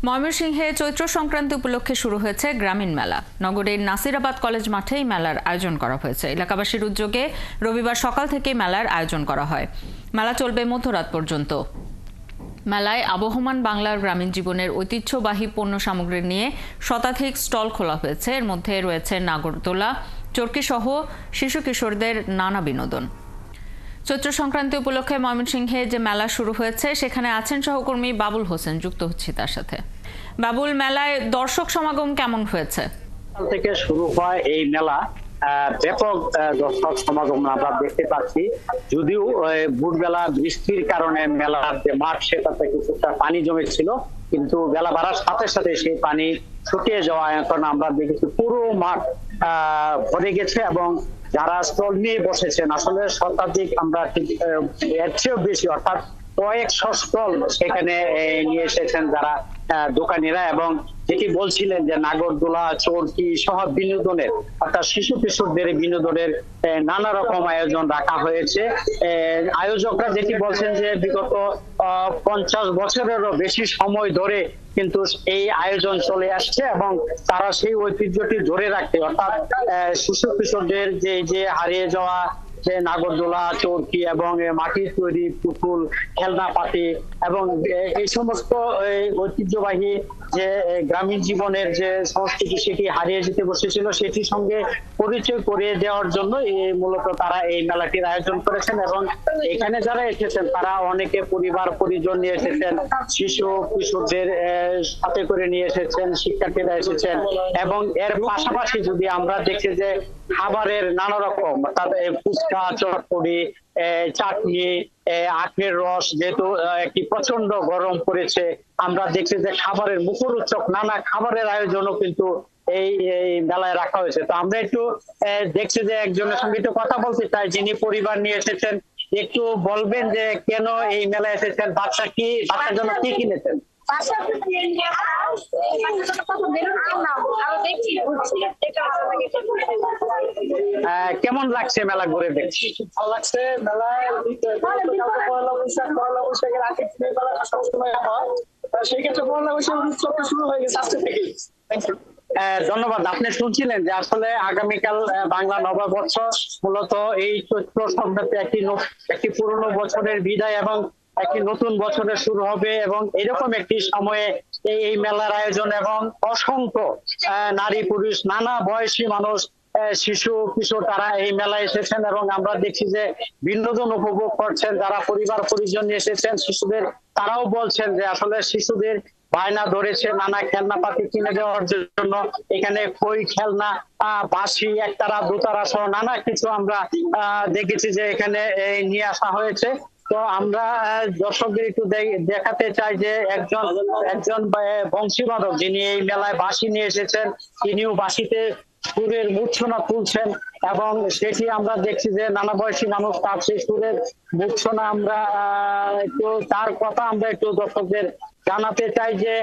ময়মনসিংহে চৈত্র সংক্রান্তি উপলক্ষে শুরু হয়েছে গ্রামীণ মেলা। নগরীর নাসিরাবাদ কলেজ মাঠেই মেলার আয়োজন করা হয়েছে। এলাকাবাসীর উদ্যোগে রবিবার সকাল থেকে মেলার আয়োজন করা হয়। মেলা চলবে মধ্যরাত পর্যন্ত। মেলায় আবহমান বাংলার গ্রামীণ জীবনের ঐতিহ্যবাহী পণ্য সামগ্রী নিয়ে শতাধিক স্টল খোলা হয়েছে। এর মধ্যে রয়েছে নাগরদোলা, চরকি সহ শিশু কিশোরদের নানা বিনোদন। চৈত্র সংক্রান্তি উপলক্ষে ময়মনসিংহে যে মেলা শুরু হয়েছে সেখানে আছেন সহকর্মী বাবুল হোসেন, যুক্ত হচ্ছি তার সাথে। বাবুল, মেলায় দর্শক সমাগম কেমন হয়েছে? থেকে শুরু হয় এই মেলা, ব্যাপক দর্শক সমাগম আমরা দেখতে পাচ্ছি। যদিও ভোরবেলা বৃষ্টির কারণে মেলার যে মাঠ সেটাতে কিছুটা পানি জমেছিল, কিন্তু বেলা বাড়ার সাথে সাথে সেই পানি শুকিয়ে যাওয়া এখন আমরা দেখেছি পুরো মাঠ ভরে গেছে এবং যারা স্টল নিয়ে বসেছেন আসলে শতাধিক, আমরা এর চেয়েও বেশি অর্থাৎ কয়েকশো স্টল সেখানে নিয়ে এসেছেন যারা দোকানিরা, এবং যেটি বলছিলেন যে নাগরদোলা, চরকি সহ বিনোদনের অর্থাৎ শিশু কিশোরদের বিনোদনের নানা রকম আয়োজন রাখা হয়েছে। আয়োজকরা যেটি বলছেন যে বিগত 50 বছরেরও বেশি সময় ধরে কিন্তু এই আয়োজন চলে আসছে এবং তারা সেই ঐতিহ্যটি ধরে রাখতে, অর্থাৎ শিশু কিশোরদের যে হারিয়ে যাওয়া যে নাগরদোলা, চরকি এবং মাটির তৈরি পুতুল, খেলনাপাতি এবং এই সমস্ত ঐতিহ্যবাহী যে গ্রামীণ জীবনের যে সংস্কৃতি সেটি হারিয়ে যেতে বসেছিল, সেটির সঙ্গে পরিচয় করিয়ে দেওয়ার জন্য মূলত তারা এই মেলাটির আয়োজন করেছেন। এবং এখানে যারা এসেছেন তারা অনেকে পরিবার পরিজন নিয়ে এসেছেন, শিশু কিশোরদের সাথে করে নিয়ে এসেছেন, শিক্ষার্থীরা এসেছেন। এবং এর পাশাপাশি যদি আমরা দেখি যে খাবারের নানা রকম, অর্থাৎ ফুচকা, চটপটি, চাটনি, আখের রস, যেহেতু একটি প্রচন্ড গরম পড়েছে, আমরা দেখছি যে খাবারের মুখরোচক নানা খাবারের আয়োজনও কিন্তু এই মেলায় রাখা হয়েছে। তো আমরা একটু দেখছি যে একজনের সঙ্গে একটু কথা বলতে চাই যিনি পরিবার নিয়ে এসেছেন। একটু বলবেন যে কেন এই মেলায় এসেছেন, বাচ্চার জন্য কি কিনেছেন? কেমন লাগছে মেলা ঘুরে? দেখছি ভালো লাগছে। মেলায় পয়লা বৈশাখের আগে সবসময় হয়, সেই ক্ষেত্রে পয়লা বৈশাখ উৎসবটা শুরু হয়ে গেছে আজকে থেকে। ধন্যবাদ। আপনি শুনছিলেন যে আসলে আগামীকাল বাংলা নববর্ষ, মূলত এই চৈত্র সংক্রান্তি একটি পুরনো বছরের বিদায় এবং একটি নতুন বছরের শুরু হবে, এবং এরকম একটি সময়ে এই মেলার আয়োজন এবং অসংখ্য নারী পুরুষ নানা বয়সী মানুষ, শিশু কিশোর তারা এই মেলায় এসেছেন এবং আমরা দেখছি যে বিনোদন উপভোগ করছেন। যারা পরিবার পরিজন নিয়ে এসেছেন শিশুদের, তারাও বলছেন যে আসলে শিশুদের বায়না ধরেছে নানা খেলনাপাতি কিনে দেওয়ার জন্য। এখানে খই খেলনা, বাঁশি, একতারা, দোতারা সহ নানা কিছু আমরা দেখেছি যে এখানে নিয়ে আসা হয়েছে। তো আমরা দর্শকদের একটু দেখাতে চাই যে একজন বংশীবাদক যিনি এই মেলায় বাঁশি নিয়ে এসেছেন, তিনিও বাঁশিতে সুরের মূর্ছনা তুলছেন এবং সেটি আমরা দেখছি যে নানা বয়সী মানুষ তার সেই সুরের মূর্ছনা আমরা একটু তার কথা আমরা একটু দর্শকদের জানাতে চাই যে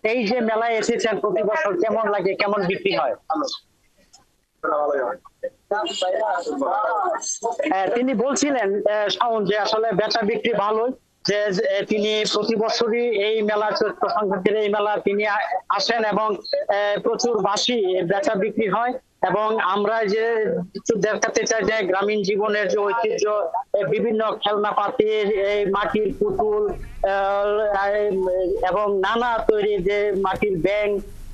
এই যে মেলায় এসেছেন প্রতি বছর কেমন লাগে, কেমন বিক্রি হয়? তিনি বলছিলেন শাওন যে আসলে বেচা বিক্রি ভালোই, যে তিনি প্রতি বছরই এই মেলা চৈত্র সংক্রান্তির এই মেলা তিনি আসেন এবং প্রচুর বাঁশি বেচা বিক্রি হয়। এবং আমরা যে দেখাতে চাই যে গ্রামীণ জীবনের যে ঐতিহ্য, বিভিন্ন খেলনাপাতির, এই মাটির পুতুল এবং নানা তৈরি যে মাটির ব্যাঙ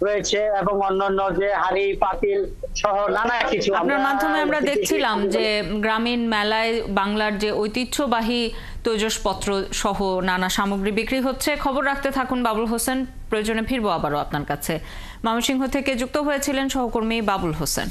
রয়েছে এবং অন্যান্য যে হাড়ি পাতিল সহ নানা কিছু। আপনার মাধ্যমে আমরা দেখছিলাম যে গ্রামীণ মেলায় বাংলার যে ঐতিহ্যবাহী তৈজসপত্র সহ নানা সামগ্রী বিক্রি হচ্ছে। খবর রাখতে থাকুন বাবুল হোসেন, প্রয়োজনে ফিরবো আবারও আপনার কাছে। ময়মনসিংহ থেকে যুক্ত হয়েছিলেন সহকর্মী বাবুল হোসেন।